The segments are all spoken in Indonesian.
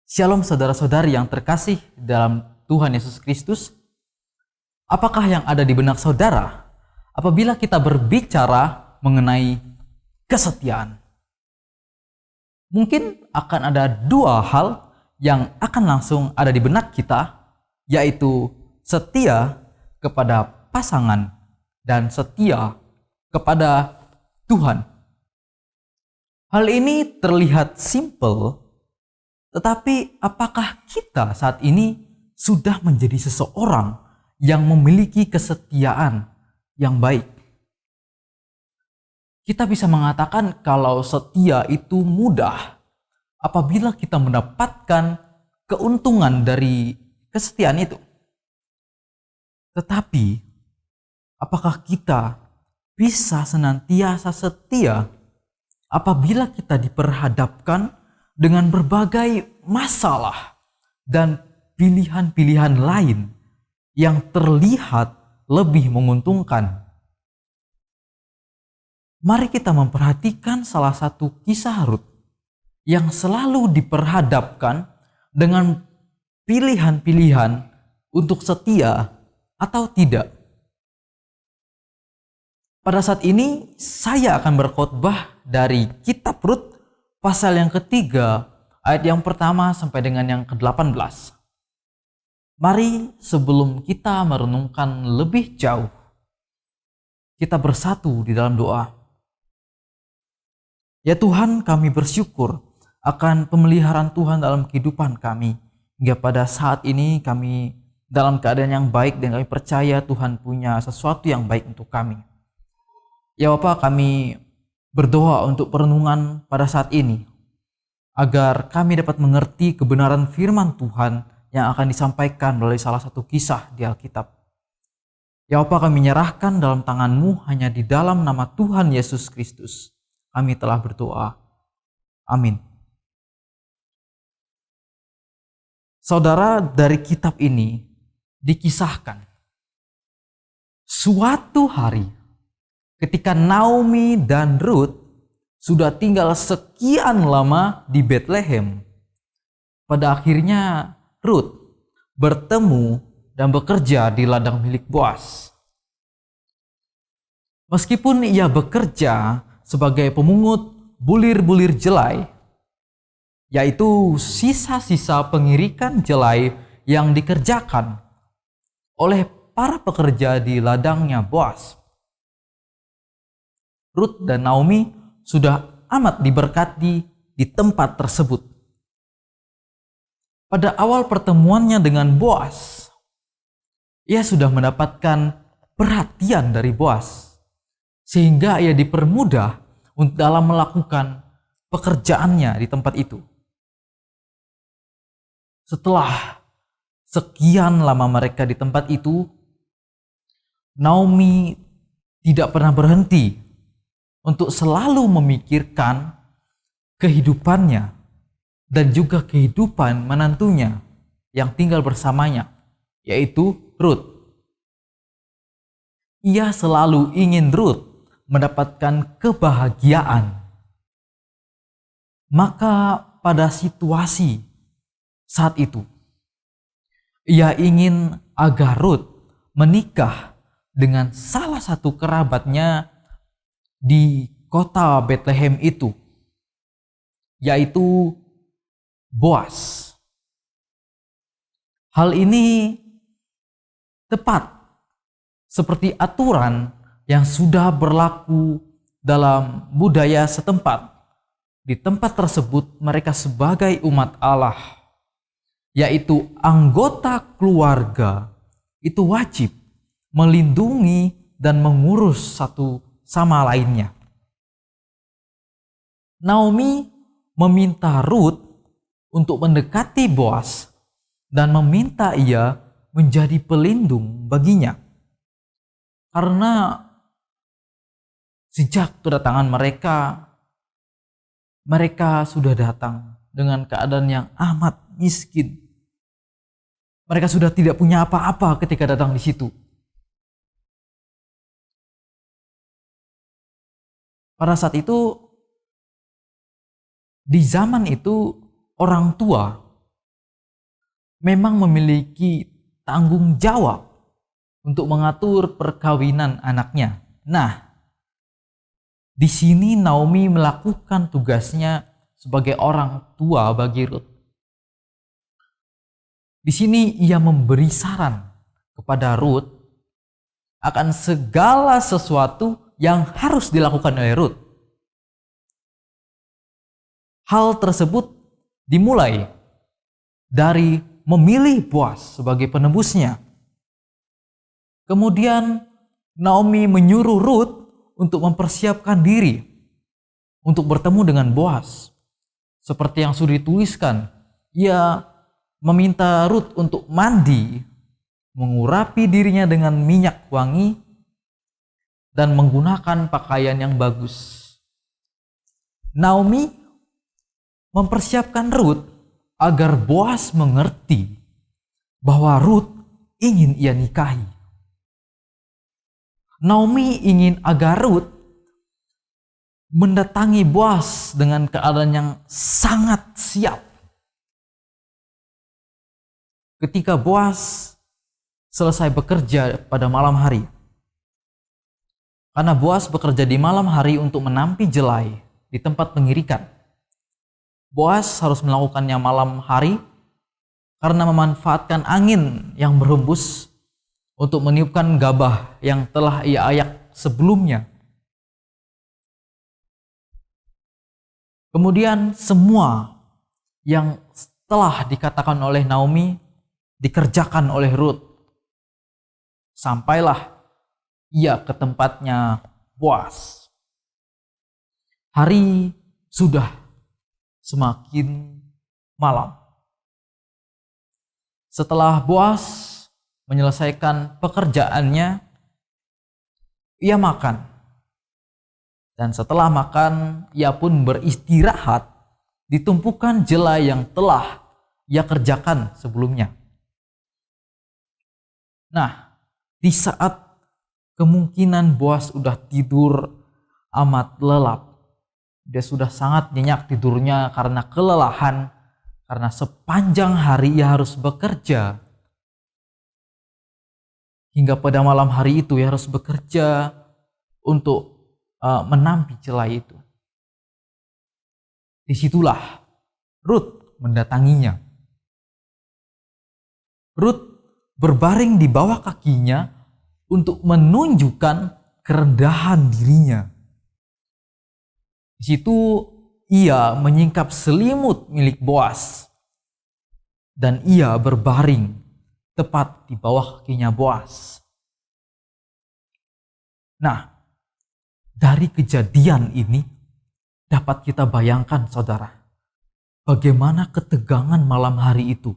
Shalom saudara-saudari yang terkasih dalam Tuhan Yesus Kristus. Apakah yang ada di benak saudara apabila kita berbicara mengenai kesetiaan? Mungkin akan ada dua hal yang akan langsung ada di benak kita, yaitu setia kepada pasangan dan setia kepada Tuhan. Hal ini terlihat simpel, tetapi apakah kita saat ini sudah menjadi seseorang yang memiliki kesetiaan yang baik? Kita bisa mengatakan kalau setia itu mudah apabila kita mendapatkan keuntungan dari kesetiaan itu. Tetapi apakah kita bisa senantiasa setia apabila kita diperhadapkan dengan berbagai masalah dan pilihan-pilihan lain yang terlihat lebih menguntungkan? Mari kita memperhatikan salah satu kisah Rut yang selalu diperhadapkan dengan pilihan-pilihan untuk setia atau tidak. Pada saat ini saya akan berkhotbah dari kitab Rut pasal yang ketiga, ayat yang pertama sampai dengan yang ke-18. Mari sebelum kita merenungkan lebih jauh, kita bersatu di dalam doa. Ya Tuhan, kami bersyukur akan pemeliharaan Tuhan dalam kehidupan kami. Hingga pada saat ini kami dalam keadaan yang baik dan kami percaya Tuhan punya sesuatu yang baik untuk kami. Ya Bapa, kami berdoa untuk perenungan pada saat ini, agar kami dapat mengerti kebenaran firman Tuhan yang akan disampaikan melalui salah satu kisah di Alkitab. Ya Bapa, kami menyerahkan dalam tangan-Mu hanya di dalam nama Tuhan Yesus Kristus. Kami telah berdoa. Amin. Saudara, dari kitab ini dikisahkan suatu hari ketika Naomi dan Rut sudah tinggal sekian lama di Bethlehem, pada akhirnya Rut bertemu dan bekerja di ladang milik Boas. Meskipun ia bekerja sebagai pemungut bulir-bulir jelai, yaitu sisa-sisa pengirikan jelai yang dikerjakan oleh para pekerja di ladangnya Boas, Rut dan Naomi sudah amat diberkati di tempat tersebut. Pada awal pertemuannya dengan Boas, ia sudah mendapatkan perhatian dari Boas, sehingga ia dipermudah untuk dalam melakukan pekerjaannya di tempat itu. Setelah sekian lama mereka di tempat itu, Naomi tidak pernah berhenti untuk selalu memikirkan kehidupannya dan juga kehidupan menantunya yang tinggal bersamanya, yaitu Rut. Ia selalu ingin Rut mendapatkan kebahagiaan. Maka pada situasi saat itu, ia ingin agar Rut menikah dengan salah satu kerabatnya di kota Bethlehem itu, yaitu Boas. Hal ini tepat seperti aturan yang sudah berlaku dalam budaya setempat. Di tempat tersebut mereka sebagai umat Allah, yaitu anggota keluarga, itu wajib melindungi dan mengurus satu sama lainnya. Naomi meminta Rut untuk mendekati Boas dan meminta ia menjadi pelindung baginya. Karena sejak kedatangan mereka sudah datang dengan keadaan yang amat miskin. Mereka sudah tidak punya apa-apa ketika datang di situ. Pada saat itu, di zaman itu orang tua memang memiliki tanggung jawab untuk mengatur perkawinan anaknya. Nah, di sini Naomi melakukan tugasnya sebagai orang tua bagi Rut. Di sini ia memberi saran kepada Rut akan segala sesuatu yang harus dilakukan oleh Rut. Hal tersebut dimulai dari memilih Boaz sebagai penebusnya. Kemudian Naomi menyuruh Rut untuk mempersiapkan diri untuk bertemu dengan Boaz. Seperti yang sudah dituliskan, ia meminta Rut untuk mandi, mengurapi dirinya dengan minyak wangi, dan menggunakan pakaian yang bagus. Naomi mempersiapkan Rut agar Boaz mengerti bahwa Rut ingin ia nikahi. Naomi ingin agar Rut mendatangi Boaz dengan keadaan yang sangat siap. Ketika Boaz selesai bekerja pada malam hari, karena Boaz bekerja di malam hari untuk menampi jelai di tempat pengirikan, Boaz harus melakukannya malam hari karena memanfaatkan angin yang berhembus untuk meniupkan gabah yang telah ia ayak sebelumnya. Kemudian semua yang telah dikatakan oleh Naomi dikerjakan oleh Rut. Sampailah ia ke tempatnya Boaz. Hari sudah semakin malam. Setelah Boaz menyelesaikan pekerjaannya, ia makan. Dan setelah makan, ia pun beristirahat di tumpukan jelai yang telah ia kerjakan sebelumnya. Nah, di saat kemungkinan Boaz sudah tidur amat lelap, dia sudah sangat nyenyak tidurnya karena kelelahan, karena sepanjang hari ia harus bekerja. Hingga pada malam hari itu ia harus bekerja untuk menampi jelai itu. Disitulah Rut mendatanginya. Rut berbaring di bawah kakinya untuk menunjukkan kerendahan dirinya. Di situ ia menyingkap selimut milik Boaz dan ia berbaring tepat di bawah kakinya Boaz. Nah, dari kejadian ini dapat kita bayangkan, saudara, bagaimana ketegangan malam hari itu,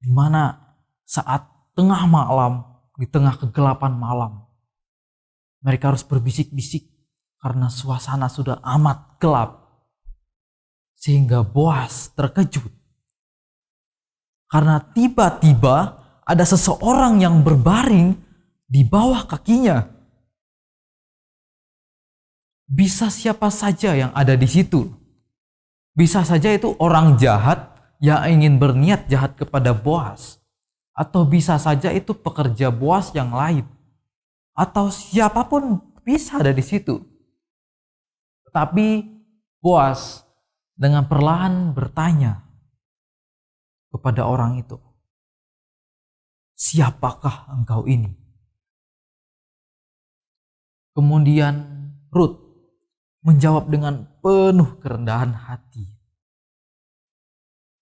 di mana saat tengah malam, di tengah kegelapan malam, mereka harus berbisik-bisik karena suasana sudah amat gelap, sehingga Boaz terkejut karena tiba-tiba ada seseorang yang berbaring di bawah kakinya. Bisa siapa saja yang ada di situ. Bisa saja itu orang jahat yang ingin berniat jahat kepada Boaz. Atau bisa saja itu pekerja Boaz yang lain. Atau siapapun bisa ada di situ. Tetapi Boaz dengan perlahan bertanya kepada orang itu, "Siapakah engkau ini?" Kemudian Rut menjawab dengan penuh kerendahan hati,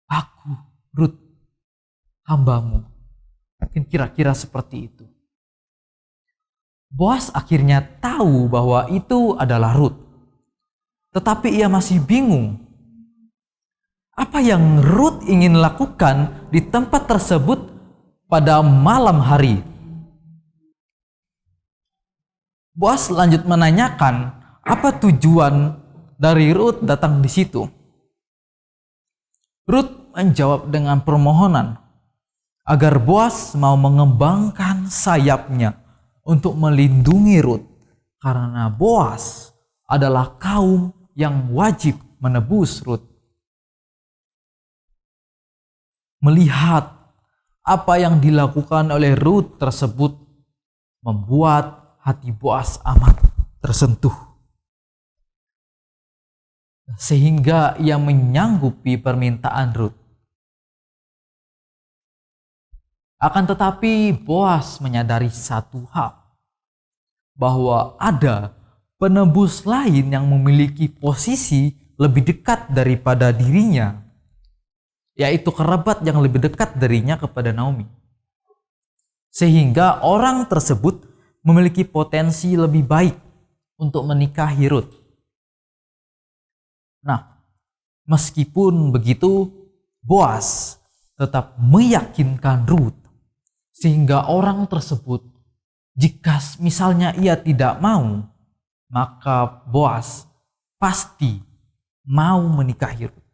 "Aku, Rut, hambamu." Mungkin kira-kira seperti itu. Boaz akhirnya tahu bahwa itu adalah Rut. Tetapi ia masih bingung. Apa yang Rut ingin lakukan di tempat tersebut pada malam hari? Boaz lanjut menanyakan apa tujuan dari Rut datang di situ. Rut menjawab dengan permohonan agar Boaz mau mengembangkan sayapnya untuk melindungi Rut, karena Boaz adalah kaum yang wajib menebus Rut. melihat apa yang dilakukan oleh Ruth tersebut membuat hati Boas amat tersentuh. Sehingga ia menyanggupi permintaan Ruth. Akan tetapi Boas menyadari satu hal, bahwa ada penebus lain yang memiliki posisi lebih dekat daripada dirinya, yaitu kerabat yang lebih dekat darinya kepada Naomi. Sehingga orang tersebut memiliki potensi lebih baik untuk menikahi Ruth. Nah, meskipun begitu, Boas tetap meyakinkan Ruth, sehingga orang tersebut, jika misalnya ia tidak mau, maka Boas pasti mau menikahi Ruth.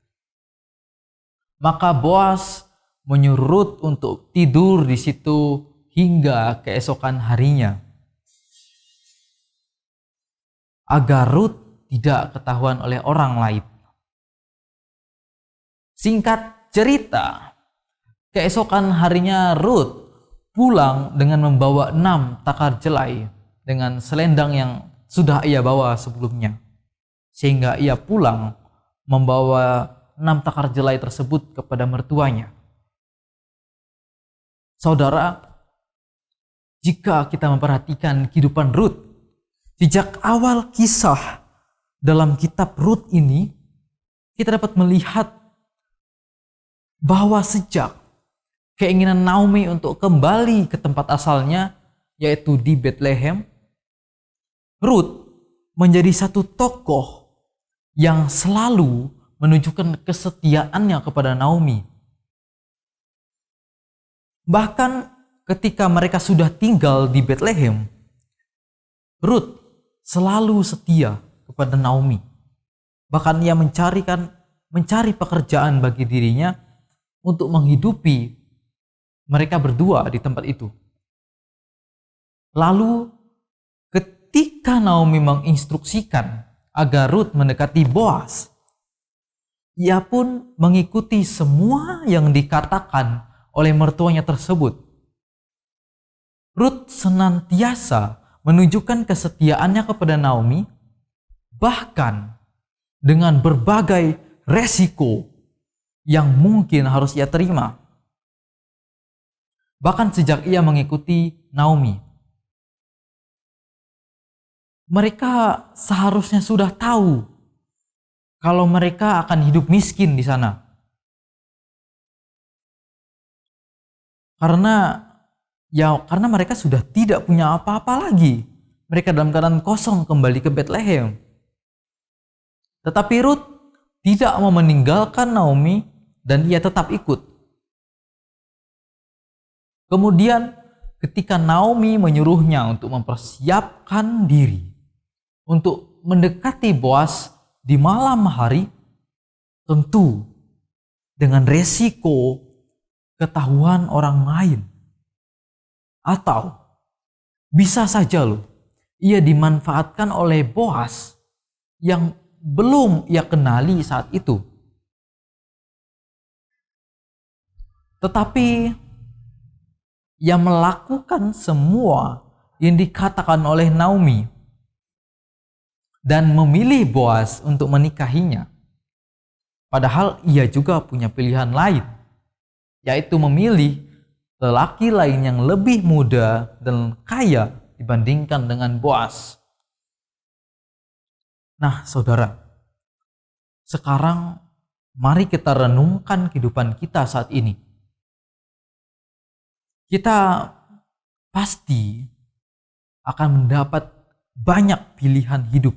Maka Boas menyuruh Ruth untuk tidur di situ hingga keesokan harinya, agar Ruth tidak ketahuan oleh orang lain. Singkat cerita, keesokan harinya Ruth pulang dengan membawa 6 takar jelai dengan selendang yang sudah ia bawa sebelumnya. Sehingga ia pulang membawa 6 takar jelai tersebut kepada mertuanya. Saudara, jika kita memperhatikan kehidupan Ruth, sejak awal kisah dalam kitab Ruth ini, kita dapat melihat bahwa sejak keinginan Naomi untuk kembali ke tempat asalnya, yaitu di Bethlehem, Ruth menjadi satu tokoh yang selalu menunjukkan kesetiaannya kepada Naomi. Bahkan ketika mereka sudah tinggal di Bethlehem, Ruth selalu setia kepada Naomi. Bahkan ia mencari pekerjaan bagi dirinya untuk menghidupi mereka berdua di tempat itu. Lalu ketika Naomi menginstruksikan agar Ruth mendekati Boas, ia pun mengikuti semua yang dikatakan oleh mertuanya tersebut. Ruth senantiasa menunjukkan kesetiaannya kepada Naomi, bahkan dengan berbagai resiko yang mungkin harus ia terima. Bahkan sejak ia mengikuti Naomi, mereka seharusnya sudah tahu kalau mereka akan hidup miskin di sana. Karena mereka sudah tidak punya apa-apa lagi. Mereka dalam keadaan kosong kembali ke Bethlehem. Tetapi Ruth tidak mau meninggalkan Naomi dan ia tetap ikut. Kemudian ketika Naomi menyuruhnya untuk mempersiapkan diri untuk mendekati Boas di malam hari, tentu dengan resiko ketahuan orang lain. Atau bisa saja ia dimanfaatkan oleh Boas yang belum ia kenali saat itu. Tetapi ia melakukan semua yang dikatakan oleh Naomi dan memilih Boas untuk menikahinya. Padahal ia juga punya pilihan lain, yaitu memilih lelaki lain yang lebih muda dan kaya dibandingkan dengan Boas. Nah, saudara, sekarang mari kita renungkan kehidupan kita saat ini. Kita pasti akan mendapat banyak pilihan hidup,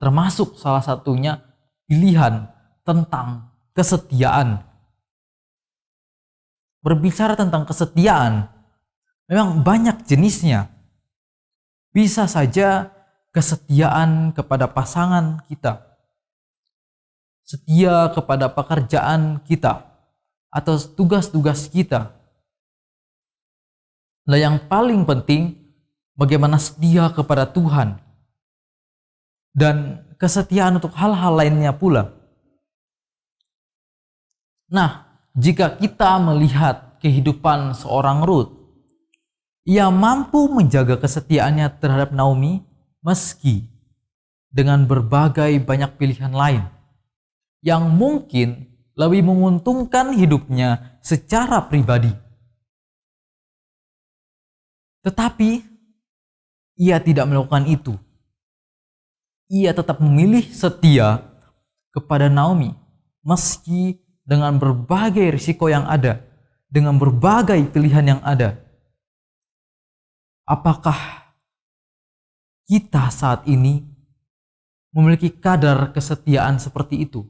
termasuk salah satunya pilihan tentang kesetiaan. Berbicara tentang kesetiaan, memang banyak jenisnya. Bisa saja kesetiaan kepada pasangan kita, setia kepada pekerjaan kita, atau tugas-tugas kita. Nah, yang paling penting, bagaimana setia kepada Tuhan. Dan kesetiaan untuk hal-hal lainnya pula. Nah, jika kita melihat kehidupan seorang Ruth, ia mampu menjaga kesetiaannya terhadap Naomi meski dengan berbagai banyak pilihan lain yang mungkin lebih menguntungkan hidupnya secara pribadi. Tetapi ia tidak melakukan itu. Ia tetap memilih setia kepada Naomi meski dengan berbagai risiko yang ada, dengan berbagai pilihan yang ada. Apakah kita saat ini memiliki kadar kesetiaan seperti itu?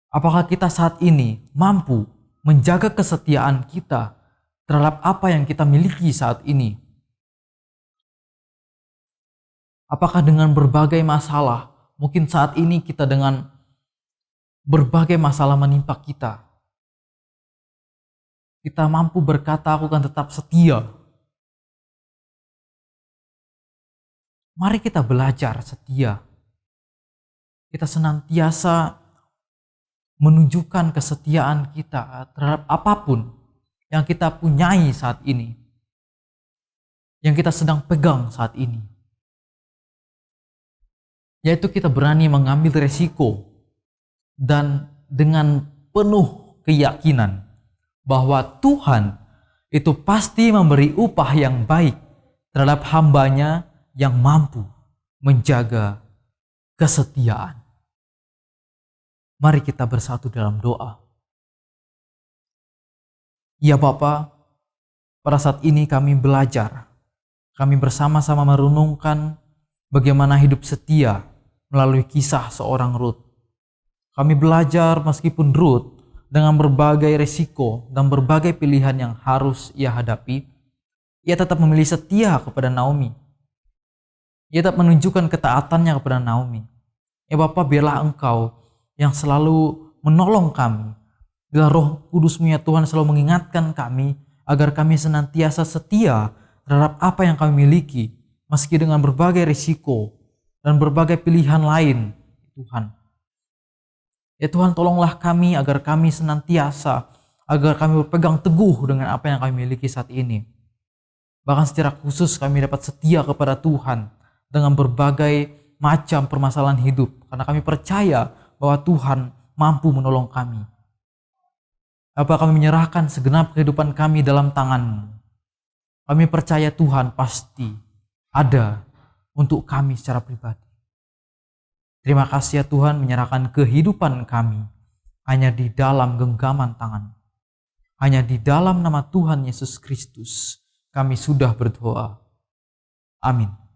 Apakah kita saat ini mampu menjaga kesetiaan kita terhadap apa yang kita miliki saat ini? Apakah dengan berbagai masalah, mungkin saat ini kita dengan berbagai masalah menimpa kita, kita mampu berkata, aku akan tetap setia. Mari kita belajar setia. Kita senantiasa menunjukkan kesetiaan kita terhadap apapun yang kita punyai saat ini, yang kita sedang pegang saat ini. Yaitu kita berani mengambil resiko dan dengan penuh keyakinan bahwa Tuhan itu pasti memberi upah yang baik terhadap hambanya yang mampu menjaga kesetiaan. Mari kita bersatu dalam doa. Ya Bapa, pada saat ini kami belajar, kami bersama-sama merenungkan bagaimana hidup setia melalui kisah seorang Ruth. Kami belajar meskipun Ruth dengan berbagai resiko dan berbagai pilihan yang harus ia hadapi, ia tetap memilih setia kepada Naomi. Ia tetap menunjukkan ketaatannya kepada Naomi. Ya Bapa, biarlah Engkau yang selalu menolong kami. Biarlah Roh Kudus-Mu ya Tuhan selalu mengingatkan kami agar kami senantiasa setia terhadap apa yang kami miliki, meski dengan berbagai risiko dan berbagai pilihan lain, Tuhan. Ya Tuhan, tolonglah kami agar kami senantiasa, agar kami berpegang teguh dengan apa yang kami miliki saat ini. Bahkan secara khusus kami dapat setia kepada Tuhan dengan berbagai macam permasalahan hidup, karena kami percaya bahwa Tuhan mampu menolong kami. Apa kami menyerahkan segenap kehidupan kami dalam tangan-Mu. Kami percaya Tuhan pasti ada untuk kami secara pribadi. Terima kasih ya Tuhan, menyerahkan kehidupan kami hanya di dalam genggaman tangan. Hanya di dalam nama Tuhan Yesus Kristus kami sudah berdoa. Amin.